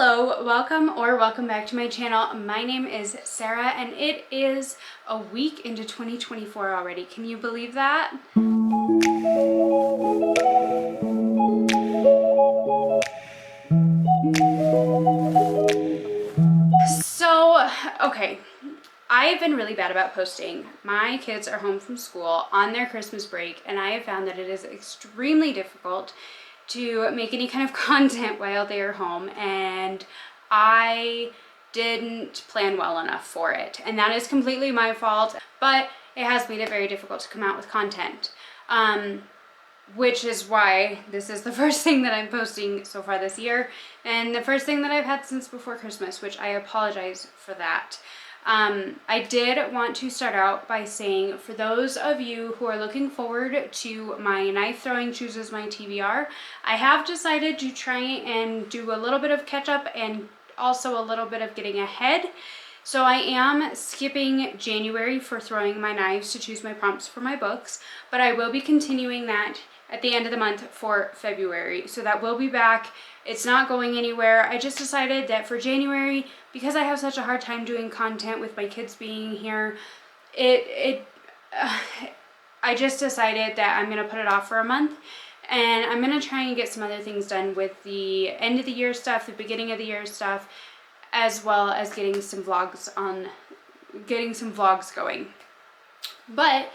Hello, welcome back to my channel. My name is Sarah and it is a week into 2024 already. Can you believe that? Okay, I've been really bad about posting. My kids are home from school on their Christmas break and I have found that it is extremely difficult to make any kind of content while they are home, and I didn't plan well enough for it, and that is completely my fault, but it has made it very difficult to come out with content, which is why this is the first thing that I'm posting so far this year, and the first thing that I've had since before Christmas, which I apologize for that. I did want to start out by saying, for those of you who are looking forward to my Knife Throwing Chooses My TBR, I have decided to try and do a little bit of catch up and also a little bit of getting ahead. So I am skipping January for throwing my knives to choose my prompts for my books, but I will be continuing that at the end of the month for February. So that will be back. It's not going anywhere. I just decided that for January, because I have such a hard time doing content with my kids being here, I just decided that I'm going to put it off for a month, and I'm going to try and get some other things done with the end of the year stuff, the beginning of the year stuff, as well as getting some vlogs going. But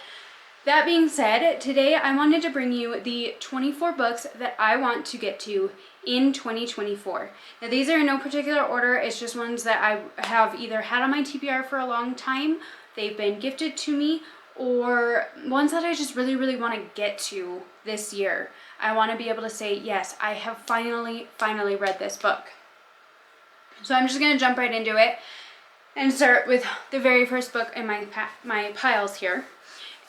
that being said, today I wanted to bring you the 24 books that I want to get to in 2024. Now these are in no particular order, it's just ones that I have either had on my TBR for a long time, they've been gifted to me, or ones that I just really want to get to this year. I want to be able to say, yes, I have finally read this book. So I'm just going to jump right into it and start with the very first book in my piles here.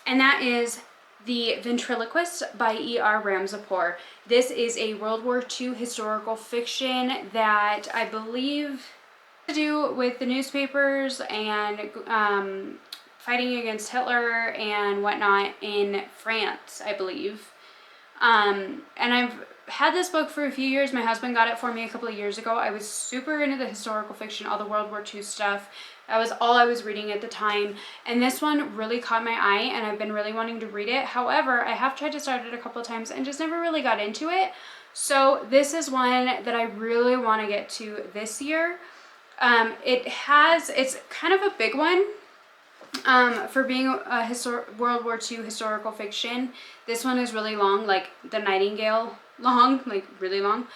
And that is The Ventriloquist by E.R. Ramsapur. This is a World War II historical fiction that I believe to do with the newspapers and fighting against Hitler and whatnot in France, I believe. And I've had this book for a few years. My husband got it for me a couple of years ago. I was super into the historical fiction, all the World War II stuff. That was all I was reading at the time, and this one really caught my eye and I've been really wanting to read it. However, I have tried to start it a couple of times and just never really got into it. So this is one that I really want to get to this year. It's kind of a big one for being a World War II historical fiction. This one is really long, like The Nightingale long, like really long.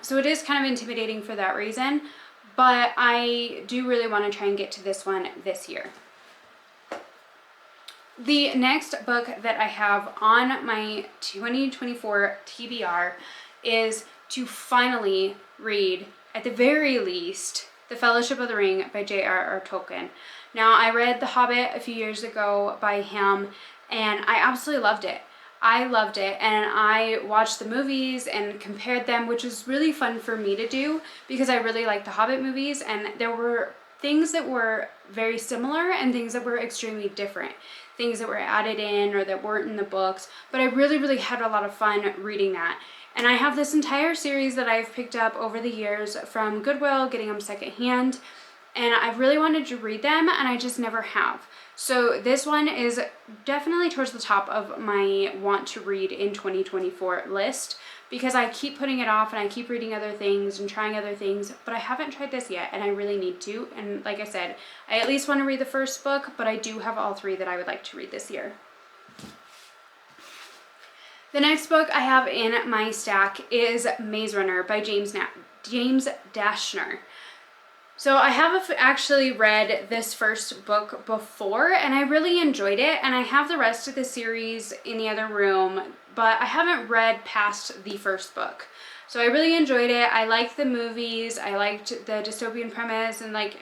So it is kind of intimidating for that reason. But I do really want to try and get to this one this year. The next book that I have on my 2024 TBR is to finally read, at the very least, The Fellowship of the Ring by J.R.R. Tolkien. Now, I read The Hobbit a few years ago by him, and I absolutely loved it. I loved it, and I watched the movies and compared them, which was really fun for me to do because I really liked the Hobbit movies, and there were things that were very similar and things that were extremely different. Things that were added in or that weren't in the books, but I really had a lot of fun reading that. And I have this entire series that I've picked up over the years from Goodwill, getting them secondhand, and I've really wanted to read them and I just never have. So this one is definitely towards the top of my want to read in 2024 list because I keep putting it off and I keep reading other things and trying other things, but I haven't tried this yet and I really need to. And like I said, I at least want to read the first book, but I do have all three that I would like to read this year. The next book I have in my stack is Maze Runner by James Dashner. So I have actually read this first book before and I really enjoyed it, and I have the rest of the series in the other room, but I haven't read past the first book. So I really enjoyed it. I liked the movies, I liked the dystopian premise, and I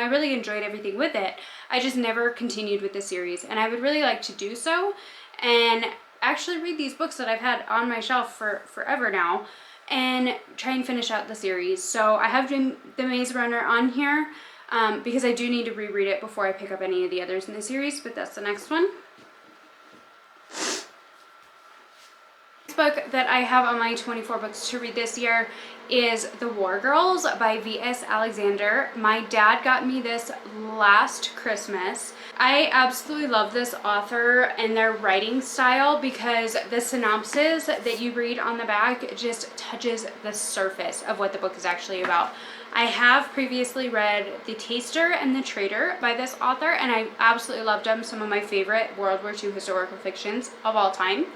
really enjoyed everything with it. I just never continued with the series, and I would really like to do so and actually read these books that I've had on my shelf for forever now and try and finish out the series. So I have The Maze Runner on here because I do need to reread it before I pick up any of the others in the series, but that's the next one. Next next book that I have on my 24 books to read this year is The War Girls by V.S. Alexander. My dad got me this last Christmas. I absolutely love this author and their writing style because the synopsis that you read on the back just touches the surface of what the book is actually about. I have previously read The Taster and The Traitor by this author, and I absolutely loved them. Some of my favorite World War II historical fictions of all time.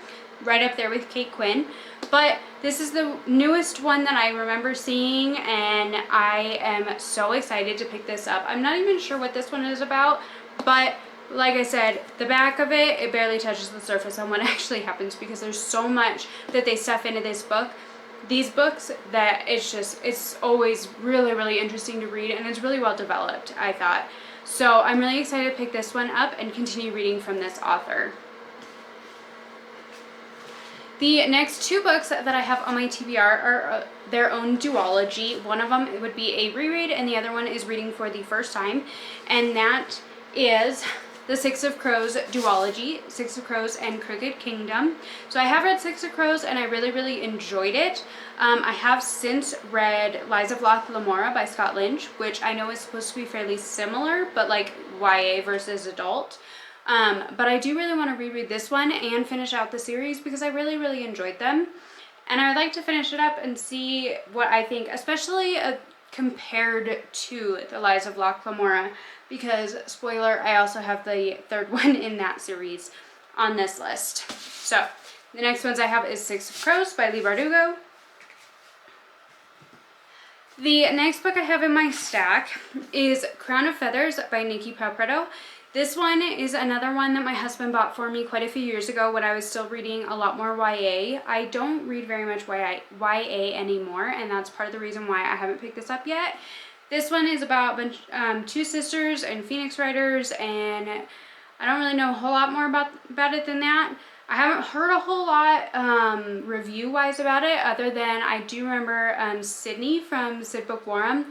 Right up there with Kate Quinn. But this is the newest one that I remember seeing, and I am so excited to pick this up. I'm not even sure what this one is about, but like I said, the back of it barely touches the surface on what actually happens because there's so much that they stuff into this book. These books that it's always really, really interesting to read, and it's really well developed, I thought. So I'm really excited to pick this one up and continue reading from this author. The next two books that I have on my TBR are their own duology. One of them would be a reread, and the other one is reading for the first time, and that is the Six of Crows duology, Six of Crows and Crooked Kingdom. So I have read Six of Crows, and I really, really enjoyed it. I have since read Lies of Locke Lamora by Scott Lynch, which I know is supposed to be fairly similar, but like YA versus adult. But I do really want to reread this one and finish out the series because I really, really enjoyed them. And I would like to finish it up and see what I think, especially compared to The Lies of Locke Lamora, because, spoiler, I also have the third one in that series on this list. So, the next ones I have is Six of Crows by Leigh Bardugo. The next book I have in my stack is Crown of Feathers by Nikki Paupreto. This one is another one that my husband bought for me quite a few years ago when I was still reading a lot more YA. I don't read very much YA anymore, and that's part of the reason why I haven't picked this up yet. This one is about two sisters and Phoenix writers, and I don't really know a whole lot more about it than that. I haven't heard a whole lot review-wise about it, other than I do remember Sydney from Sid Bookworm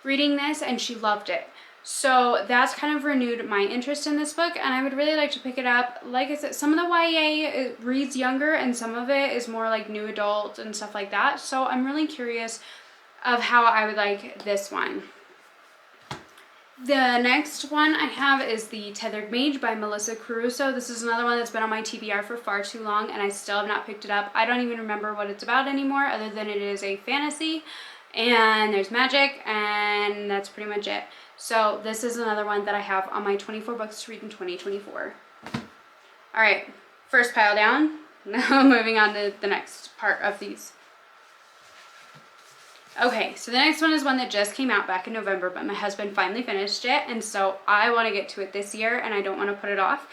reading this, and she loved it. So that's kind of renewed my interest in this book, and I would really like to pick it up. Like I said, some of the YA reads younger, and some of it is more like new adult and stuff like that. So I'm really curious of how I would like this one. The next one I have is The Tethered Mage by Melissa Caruso. This is another one that's been on my TBR for far too long, and I still have not picked it up. I don't even remember what it's about anymore, other than it is a fantasy, and there's magic, and that's pretty much it. So this is another one that I have on my 24 books to read in 2024. All right, first pile down. Now moving on to the next part of these. Okay, so the next one is one that just came out back in November, but my husband finally finished it, and so I want to get to it this year, and I don't want to put it off.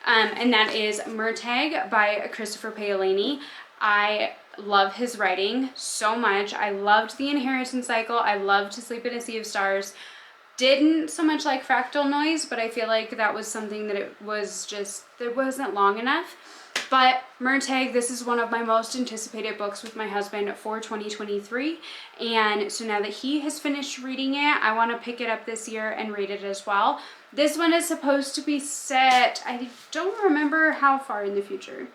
And that is Murtagh by Christopher Paolini. I love his writing so much. I loved The Inheritance Cycle. I loved To Sleep in a Sea of Stars. Didn't so much like Fractal Noise, but I feel like that was something that it wasn't long enough. But Murtagh, this is one of my most anticipated books with my husband for 2023. And so now that he has finished reading it, I want to pick it up this year and read it as well. This one is supposed to be set, I don't remember how far in the future.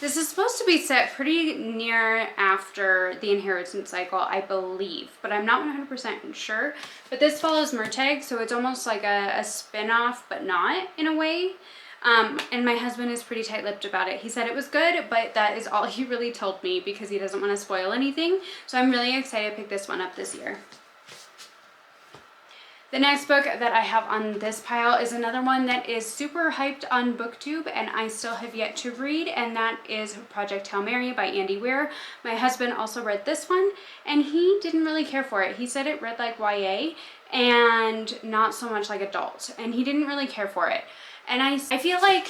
This is supposed to be set pretty near after The Inheritance Cycle, I believe, but I'm not 100% sure. But this follows Murtagh, so it's almost like a spin-off, but not in a way. And my husband is pretty tight-lipped about it. He said it was good, but that is all he really told me because he doesn't want to spoil anything. So I'm really excited to pick this one up this year. The next book that I have on this pile is another one that is super hyped on BookTube, and I still have yet to read, and that is Project Hail Mary by Andy Weir. My husband also read this one, and he didn't really care for it. He said it read like YA and not so much like adult, and he didn't really care for it. And I feel like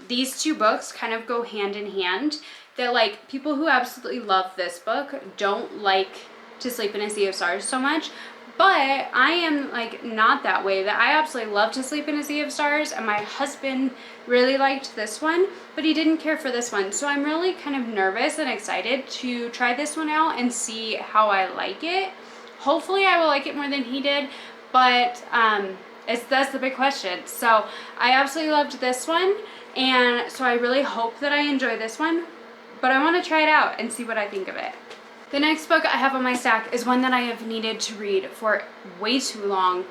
these two books kind of go hand in hand, that like people who absolutely love this book don't like To Sleep in a Sea of Stars so much. But I am like not that way, that I absolutely love To Sleep in a Sea of Stars, and my husband really liked this one, but he didn't care for this one. So I'm really kind of nervous and excited to try this one out and see how I like it. Hopefully I will like it more than he did, but that's the big question. So I absolutely loved this one. And so I really hope that I enjoy this one, but I want to try it out and see what I think of it. The next book I have on my stack is one that I have needed to read for way too long.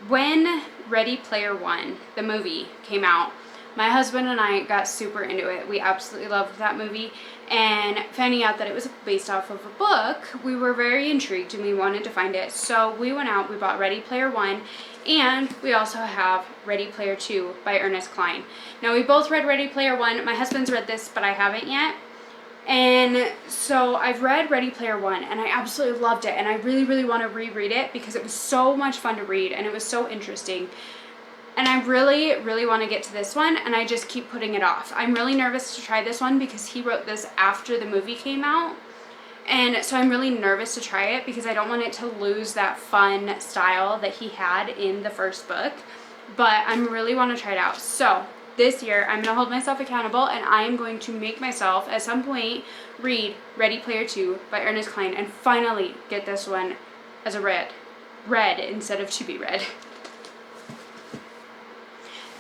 When Ready Player One, the movie, came out, my husband and I got super into it. We absolutely loved that movie, and finding out that it was based off of a book, we were very intrigued and we wanted to find it. So we went out, we bought Ready Player One, and we also have Ready Player Two by Ernest Cline. Now, we both read Ready Player One. My husband's read this, but I haven't yet. And so I've read Ready Player One and I absolutely loved it, and I really, really want to reread it because it was so much fun to read and it was so interesting. And I really, really want to get to this one, and I just keep putting it off. I'm really nervous to try this one because he wrote this after the movie came out. And so I'm really nervous to try it because I don't want it to lose that fun style that he had in the first book. But I really want to try it out. So this year, I'm going to hold myself accountable, and I am going to make myself, at some point, read Ready Player Two by Ernest Cline and finally get this one as a read instead of to be read.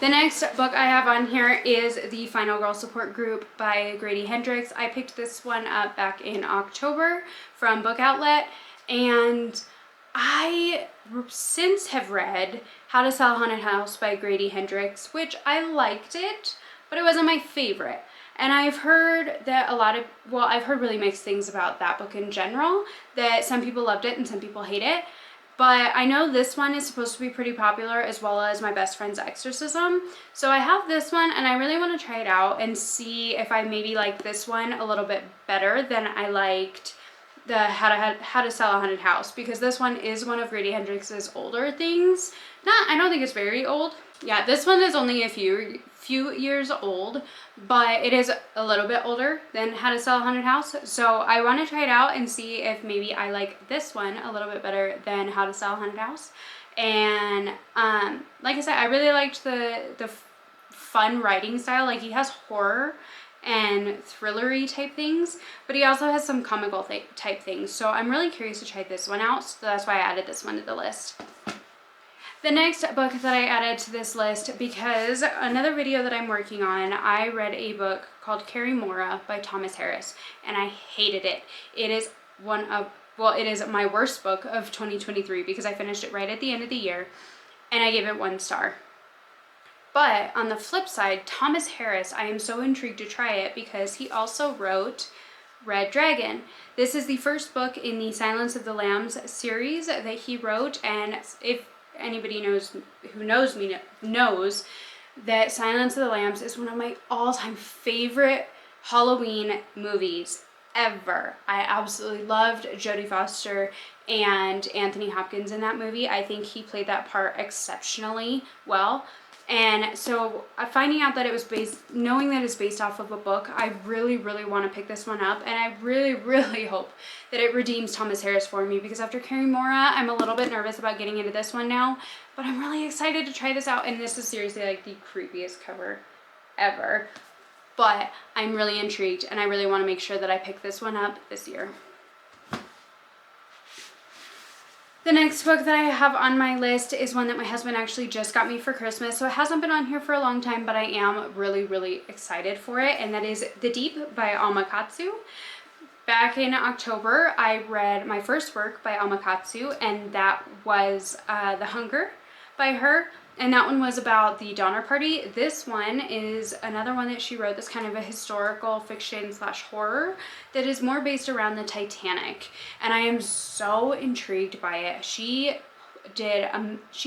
The next book I have on here is The Final Girl Support Group by Grady Hendrix. I picked this one up back in October from Book Outlet, and I since have read How to Sell a Haunted House by Grady Hendrix, which I liked it, but it wasn't my favorite. And I've heard that I've heard really mixed things about that book in general, that some people loved it and some people hate it. But I know this one is supposed to be pretty popular, as well as My Best Friend's Exorcism. So I have this one, and I really want to try it out and see if I maybe like this one a little bit better than I liked the How to Sell a Haunted House, because this one is one of Grady Hendrix's older things. I don't think it's very old. Yeah, this one is only a few years old, but it is a little bit older than How to Sell a Haunted House. So I want to try it out and see if maybe I like this one a little bit better than How to Sell a Haunted House. And like I said, I really liked the fun writing style. Like, he has horror and thrillery type things, but he also has some comical type things. So I'm really curious to try this one out. So that's why I added this one to the list. The next book that I added to this list, because another video that I'm working on, I read a book called Carrie Mora by Thomas Harris, and I hated it. It is it is my worst book of 2023 because I finished it right at the end of the year, and I gave it 1 star. But on the flip side, Thomas Harris, I am so intrigued to try it because he also wrote Red Dragon. This is the first book in the Silence of the Lambs series that he wrote, and if anybody who knows me knows that Silence of the Lambs is one of my all-time favorite Halloween movies ever. I absolutely loved Jodie Foster and Anthony Hopkins in that movie. I think he played that part exceptionally well. And so finding out that knowing that it's based off of a book, I really, really want to pick this one up. And I really, really hope that it redeems Thomas Harris for me, because after Carrie Mora, I'm a little bit nervous about getting into this one now. But I'm really excited to try this out. And this is seriously like the creepiest cover ever. But I'm really intrigued, and I really want to make sure that I pick this one up this year. The next book that I have on my list is one that my husband actually just got me for Christmas, so it hasn't been on here for a long time, but I am really, really excited for it, and that is The Deep by Alma Katsu. Back in October, I read my first work by Alma Katsu, and that was The Hunger by her, and that one was about the Donner Party. This one is another one that she wrote that's kind of a historical fiction / horror that is more based around the Titanic, and I am so intrigued by it. She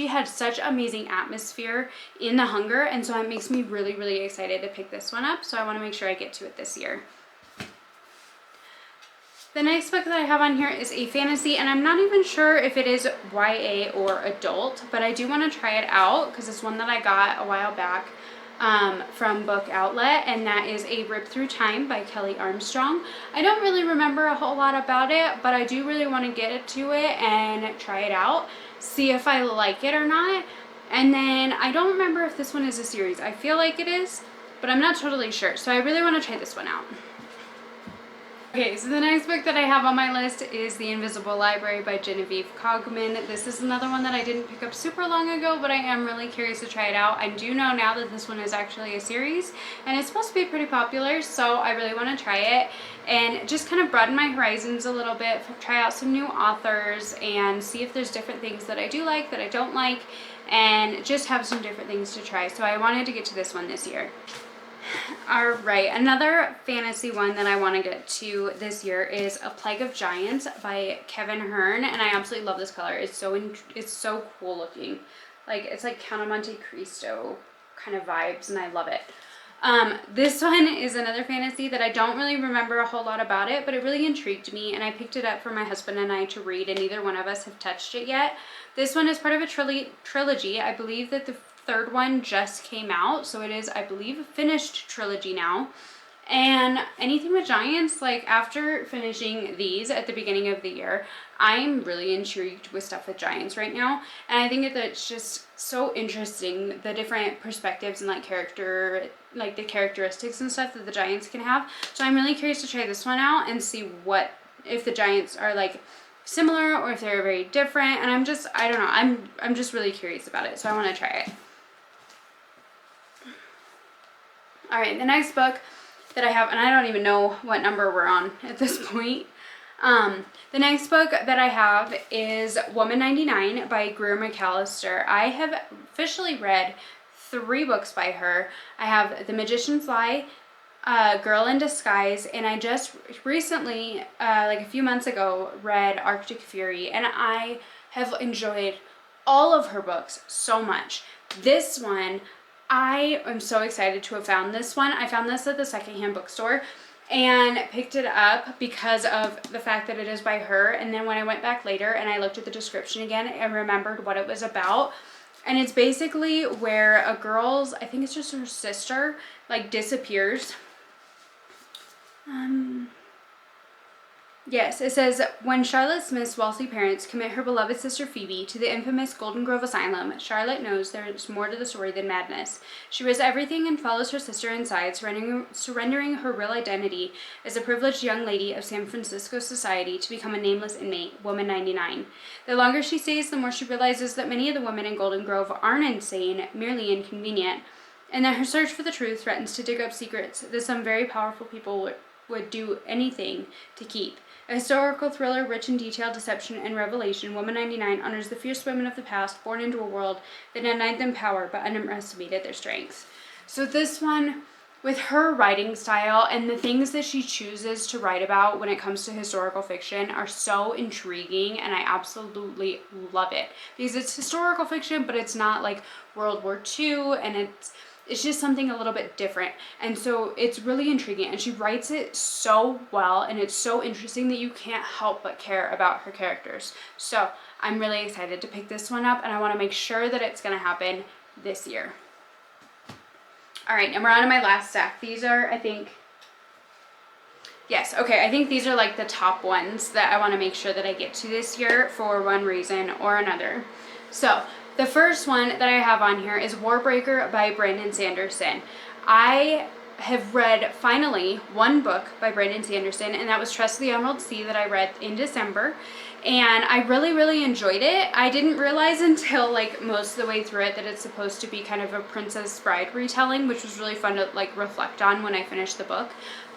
had such amazing atmosphere in The Hunger, and so it makes me really, really excited to pick this one up, so I want to make sure I get to it this year. The next book that I have on here is a fantasy, and I'm not even sure if it is YA or adult, but I do want to try it out because it's one that I got a while back from Book Outlet, and that is A Rip Through Time by Kelly Armstrong. I don't really remember a whole lot about it, but I do really want to get to it and try it out, see if I like it or not. And then I don't remember if this one is a series. I feel like it is, but I'm not totally sure, so I really want to try this one out. Okay, so the next book that I have on my list is The Invisible Library by Genevieve Cogman. This is another one that I didn't pick up super long ago, but I am really curious to try it out. I do know now that this one is actually a series, and it's supposed to be pretty popular, so I really want to try it and just kind of broaden my horizons a little bit, try out some new authors, and see if there's different things that I do like, that I don't like, and just have some different things to try. So I wanted to get to this one this year. All right, another fantasy one that I want to get to this year is A Plague of Giants by Kevin Hearn, and I absolutely love this color. It's so cool looking. Like, it's like Count of Monte Cristo kind of vibes, and I love it. This one is another fantasy that I don't really remember a whole lot about it, but it really intrigued me, and I picked it up for my husband and I to read, and neither one of us have touched it yet. This one is part of a trilogy. I believe that the third one just came out, so it is, I believe, a finished trilogy now. And anything with giants, like after finishing these at the beginning of the year, I'm really intrigued with stuff with giants right now, and I think that it's just so interesting, the different perspectives and the characteristics and stuff that the giants can have. So I'm really curious to try this one out and see if the giants are like similar or if they're very different, and I don't know, I'm just really curious about it, so I want to try it. All right, the next book that I have, and I don't even know what number we're on at this point. The next book that I have is Woman 99 by Greer McAllister. I have officially read 3 books by her. I have The Magician's Lie, Girl in Disguise, and I just recently, like a few months ago, read Arctic Fury, and I have enjoyed all of her books so much. This one, I am so excited to have found this one. I found this at the secondhand bookstore and picked it up because of the fact that it is by her. And then when I went back later and I looked at the description again, I remembered what it was about. And it's basically where a girl's, I think it's just her sister, like disappears. Yes, it says, when Charlotte Smith's wealthy parents commit her beloved sister Phoebe to the infamous Golden Grove Asylum, Charlotte knows there is more to the story than madness. She risks everything and follows her sister inside, surrendering her real identity as a privileged young lady of San Francisco society to become a nameless inmate, Woman 99. The longer she stays, the more she realizes that many of the women in Golden Grove aren't insane, merely inconvenient, and that her search for the truth threatens to dig up secrets that some very powerful people would do anything to keep. A historical thriller rich in detail, deception, and revelation, Woman 99 honors the fierce women of the past, born into a world that denied them power but underestimated their strengths. So this one, with her writing style and the things that she chooses to write about when it comes to historical fiction, are so intriguing, and I absolutely love it. Because it's historical fiction, but it's not like World War II, and it's just something a little bit different, and so it's really intriguing, and she writes it so well, and it's so interesting that you can't help but care about her characters. So I'm really excited to pick this one up, and I want to make sure that it's going to happen this year. All right, and we're on to my last stack. These are, I think, yes, okay, I think these are like the top ones that I want to make sure that I get to this year for one reason or another. So the first one that I have on here is Warbreaker by Brandon Sanderson. I have read, finally, one book by Brandon Sanderson, and that was Trust of the Emerald Sea that I read in December, and I really, really enjoyed it. I didn't realize until like most of the way through it that it's supposed to be kind of a Princess Bride retelling, which was really fun to like reflect on when I finished the book.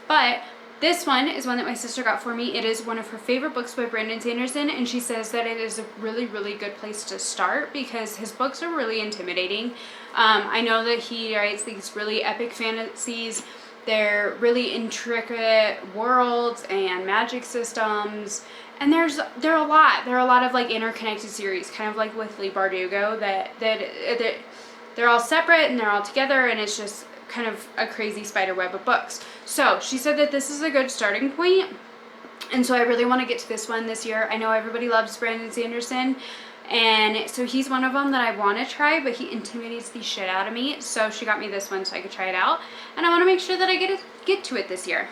But this one is one that my sister got for me. It is one of her favorite books by Brandon Sanderson, and she says that it is a really, really good place to start because his books are really intimidating. I know that he writes these really epic fantasies. They're really intricate worlds and magic systems, and there are a lot of like interconnected series, kind of like with Leigh Bardugo, that they're all separate and they're all together, and it's just kind of a crazy spider web of books. So she said that this is a good starting point, and so I really want to get to this one this year. I know everybody loves Brandon Sanderson, and so he's one of them that I want to try, but he intimidates the shit out of me. So she got me this one so I could try it out, and I want to make sure that I get to it this year.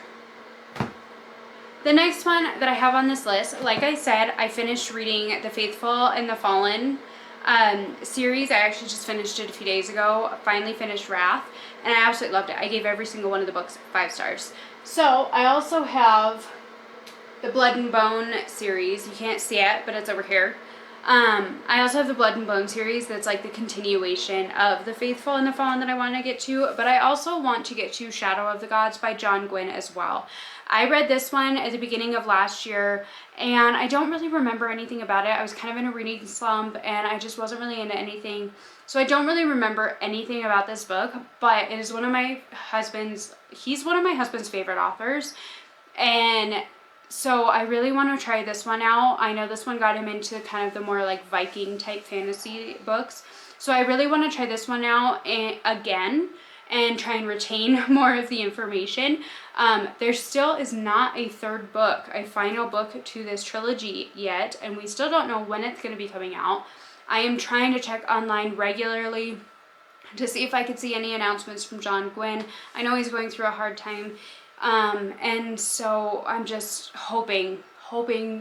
The next one that I have on this list, like I said, I finished reading The Faithful and the Fallen series. I actually just finished it a few days ago. Finally finished Wrath, and I absolutely loved it. I gave every single one of the books 5 stars. So I also have the Blood and Bone series. You can't see it, but it's over here. I also have the Blood and Bone series that's like the continuation of The Faithful and the Fallen that I want to get to, but I also want to get to Shadow of the Gods by John Gwynne as well. I read this one at the beginning of last year, and I don't really remember anything about it. I was kind of in a reading slump, and I just wasn't really into anything. So I don't really remember anything about this book, but it is one of my husband's, he's one of my husband's favorite authors, and so I really want to try this one out. I know this one got him into kind of the more like Viking type fantasy books. So I really want to try this one out again and try and retain more of the information. There still is not a third book, a final book to this trilogy yet, and we still don't know when it's going to be coming out. I am trying to check online regularly to see if I could see any announcements from John Gwynne. I know he's going through a hard time. And so I'm just hoping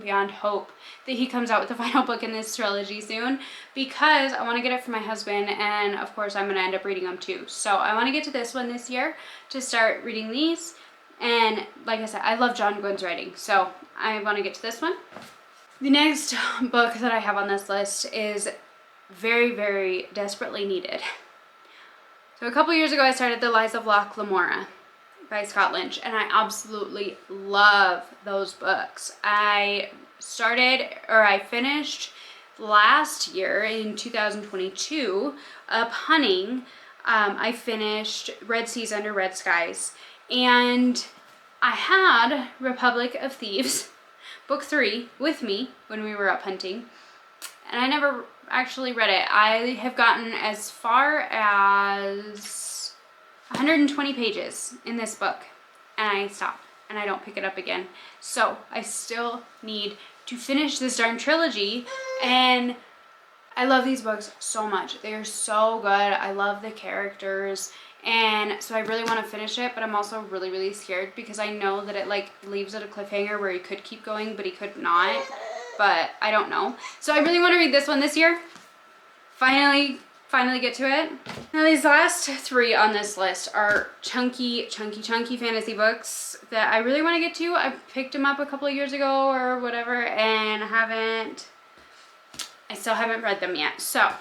beyond hope that he comes out with the final book in this trilogy soon, because I want to get it for my husband, and of course I'm going to end up reading them too. So I want to get to this one this year to start reading these, and like I said, I love John Gwynne's writing, so I want to get to this one. The next book that I have on this list is very, very desperately needed. So a couple years ago I started The Lies of Locke Lamora by Scott Lynch, and I absolutely love those books. I finished last year in 2022 Up Hunting. I finished Red Seas Under Red Skies, and I had Republic of Thieves book 3 with me when we were up hunting, and I never actually read it. I have gotten as far as 120 pages in this book, and I stop and I don't pick it up again. So I still need to finish this darn trilogy, and I love these books so much. They are so good. I love the characters, and so I really want to finish it, but I'm also really, really scared because I know that it like leaves it a cliffhanger where he could keep going, but he could not. But I don't know. So I really want to read this one this year. Finally get to it. Now these last 3 on this list are chunky fantasy books that I really want to get to. I picked them up a couple of years ago or whatever, and I still haven't read them yet. So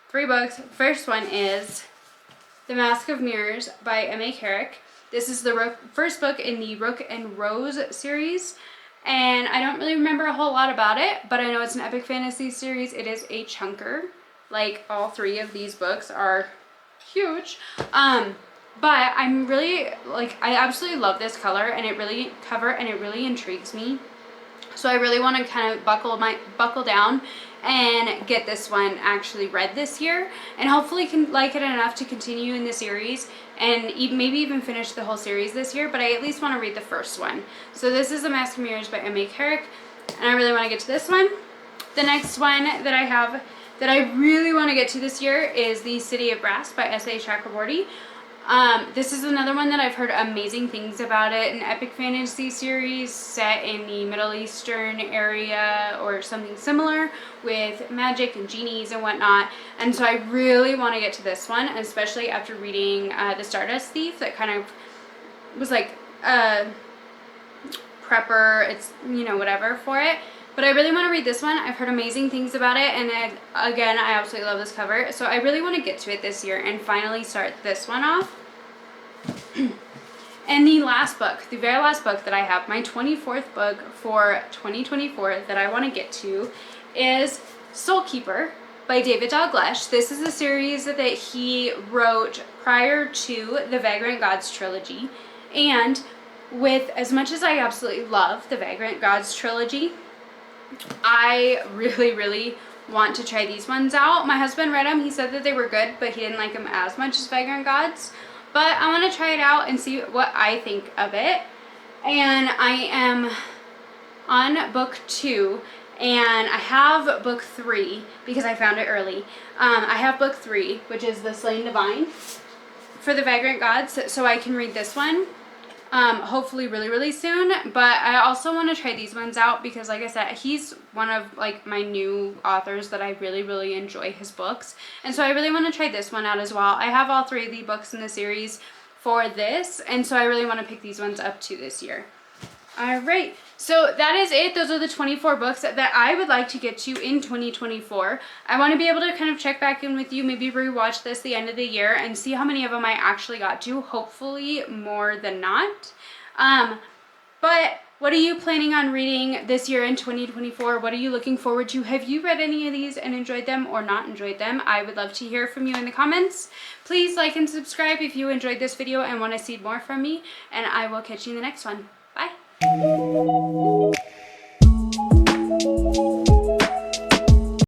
3 books. First one is The Mask of Mirrors by M.A. Carrick. This is the first book in the Rook and Rose series, and I don't really remember a whole lot about it, but I know it's an epic fantasy series. It is a chunker. Like, all 3 of these books are huge. But I'm really, like, I absolutely love this cover, and it really intrigues me. So I really want to kind of buckle down and get this one actually read this year, and hopefully can like it enough to continue in the series, and maybe even finish the whole series this year, but I at least want to read the first one. So this is The Mask of Mirrors by M.A. Carrick, and I really want to get to this one. The next one that I have that I really want to get to this year is The City of Brass by S.A. Chakraborty. This is another one that I've heard amazing things about it, an epic fantasy series set in the Middle Eastern area or something similar with magic and genies and whatnot. And so I really want to get to this one, especially after reading The Stardust Thief. That kind of was like prepper, it's, you know, whatever for it. But I really want to read this one. I've heard amazing things about it, and again, I absolutely love this cover. So I really want to get to it this year and finally start this one off. And the last book, the very last book that I have, my 24th book for 2024 that I want to get to, is Soulkeeper by David Dalgleish. This is a series that he wrote prior to the Vagrant Gods trilogy. And with as much as I absolutely love the Vagrant Gods trilogy, I really, really want to try these ones out. My husband read them. He said that they were good, but he didn't like them as much as Vagrant Gods. But I want to try it out and see what I think of it. And I am on book 2, and I have book 3 because I found it early. I have book 3, which is The Slain Divine for the Vagrant Gods, so I can read this one. Hopefully really, really soon. But I also want to try these ones out because, like I said, he's one of like my new authors that I really, really enjoy his books, and so I really want to try this one out as well. I have all 3 of the books in the series for this, and so I really want to pick these ones up too this year. Alright, So that is it. Those are the 24 books that I would like to get to in 2024. I want to be able to kind of check back in with you, maybe rewatch this the end of the year and see how many of them I actually got to. Hopefully more than not. But what are you planning on reading this year in 2024? What are you looking forward to? Have you read any of these and enjoyed them or not enjoyed them? I would love to hear from you in the comments. Please like and subscribe if you enjoyed this video and want to see more from me, and I will catch you in the next one.